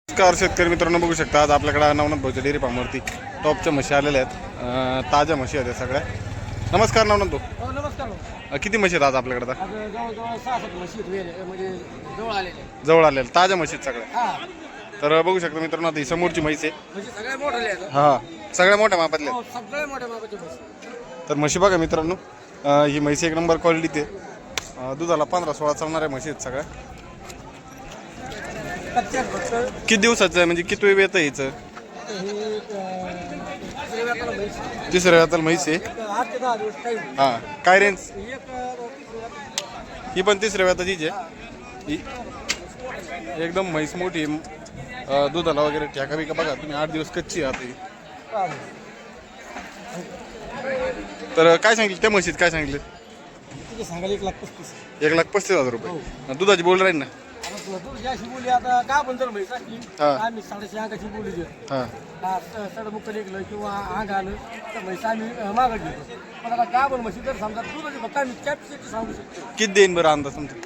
नमस्कार शेतकरी मित्रांनो, बघू शकता आज आपल्याकडे नवनाथ भाऊच्या डेअरी फार्मवरती टॉपच्या म्हशी आलेल्या आहेत. ताज्या म्हशी आहेत सगळ्या. नमस्कार नवनाथ भाऊ. हो नमस्कार. किती म्हशी आहेत आज आपल्याकडे? आज जवळजवळ 6-7 म्हशी म्हणजे जवळ आलेले. जवळ आलेल्या ताज्या म्हशी आहेत सगळ्या. हा तर बघू शकता मित्रांनो, आता ही समोरची म्हैस आहे. म्हणजे सगळ्या मोठे आहेत. हा, सगळ्या मोठ्या मापातल्या. हो सगळ्या मोठ्या मापाचे म्हशी. तर म्हशी बघा मित्रांनो, ही म्हैस एक नंबर क्वालिटी आहे. दुधाला 15-16 चालणाऱ्या म्हशी आहेत सगळ्या. कच्च्या फक्त किती दिवसाचं आहे, म्हणजे किती वेळ येतं हिचं? हे श्रीव्यापाला म्हैस. तिसऱ्या वेळाला म्हैस आहे. 8 ते 10 दिवस टाईम. हा, काय रेंज? एक ही पण तिसऱ्या वेळातच आहे. एकदम म्हैस मोठी आहे. दुधाला वगैरे ठ्याका बिका बघा तुम्ही. 8 दिवस कच्ची आहे आता ही. तर काय सांगितलं त्या म्हशीत? काय सांगितलं? तिथे सांगायला 1,35,000. 1,35,000 रुपये. दुधाची बोल राहील ना? आता तू ज्याशी बोली आता का पण जर म्हैस असली हा. आम्ही 6.5 अंगाची बोली देतो. हां, सडमुख निघलं किंवा आग आलं तर म्हैस आम्ही मागत घेतो. पण आता का पण म्हशी जर समजा दुधाची फक्त आम्ही कॅपॅसिटी सांगू शकतो किती देईन बरं अंदाज तुमचं? की ते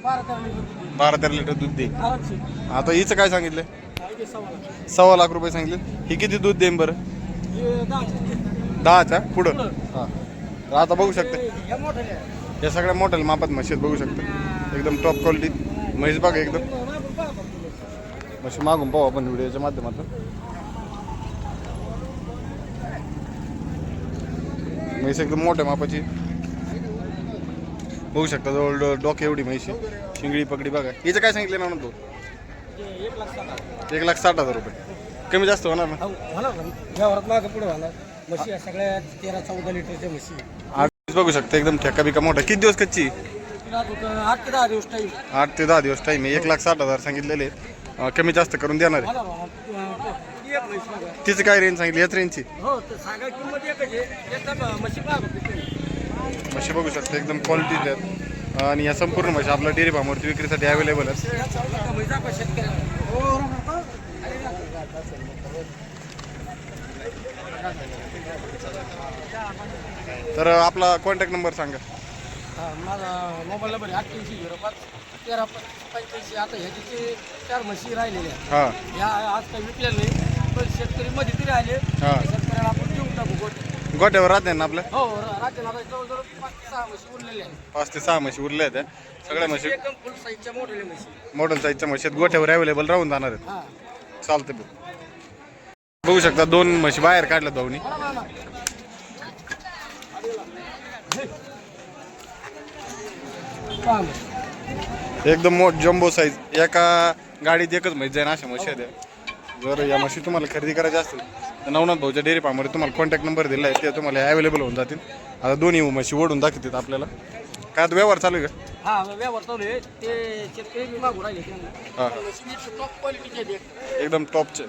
12-13 लिटर 12-13 लिटर दूध देईन. आरामशीर. आता हिचं काय सांगितलं? इथे 1.25 1.25 लाख रुपये सांगितले. ही किती दूध देईन बरं? हे 10च्या पुढं. हां, तर आता बघू शकता हे मोठे आहे. या सगळ्या मोठ्या मापात म्हशी आहेत. बघू शकता एकदम टॉप क्वालिटी म्हैस बघा. एकदम म्हशी मागून पाहू आपण व्हिडिओच्या माध्यमातून. म्हैस एकदम मोठ्या मापाची बघू शकता. जवळ डोके एवढी म्हैशी. शिंगडी पगडी बघा. हिचं काय सांगितलं ना म्हणतो? 1,60,000 रुपये. कमी जास्त होणार ना? होणार ना व्यवहारात मागं पुढे होणार. म्हशी या सगळ्या 13-14 लिटरच्या म्हशी. बघू शकता एकदम ठेका बिका मोठा. किती दिवस कच्ची? 8 ते 10 दिवस टाईम. 8 ते 10 दिवस टाईम आहे. 1,60,000 सांगितलेले. कमी जास्त करून देणार आहे. एक म्हैस बघा. तिचं काय रेंज सांगितली याच रेंजची? हो तर सांगा किंमत एकच आहे. एकदा म्हशी मागं म्हशी बघू शकता एकदम क्वालिटी आहेत. आणि या संपूर्ण म्हशी आपल्या डेअरी फार्मवरती विक्रीसाठी अवेलेबल आहेत. तर आपला कॉन्टॅक्ट नंबर सांगा. माझा मोबाईल नंबर 8805-1385. आता ह्याचे 4 म्हशी राहिलेल्या आहेत. हां, या आज काही विकल्या नाही पण शेतकरी मध्ये तरी आले. हां. शेतकऱ्याला आपण देऊन टाकू गोट. गोट्यावर राहते ना आपल्या? हो रात्री आता जवळजवळ 5 ते 6 म्हशी उरलेल्या आहेत. 5 ते 6 म्हशी उरल्या आहेत. सगळ्या म्हशी एकदम फुल साईजच्या मोठ्या म्हशी. मॉडेल साईजच्या म्हशी आहेत. गोट्यावर अवेलेबल राहून जाणार आहेत. हा चालते. बघू शकता 2 म्हशी बाहेर काढल्या भाऊनी. एकदम जम्बो साईज. एका गाडीत एकच म्हैस जाईन अशा म्हशी आहेत. जर या म्हशी तुम्हाला खरेदी करायची असतील तर नवनाथ भाऊच्या डेअरी फार्मवर तुम्हाला कॉन्टॅक्ट नंबर दिला आहे. ते तुम्हाला अवेलेबल होऊन जातील. आता दोन्ही म्हशी ओढून दाखवतात आपल्याला. काय आता व्यवहार चालू आहे का? हा व्यवहार चालू आहे. ते शेतकरी मागू राहिले. हां, टॉप क्वालिटीचे एकदम टॉपचे.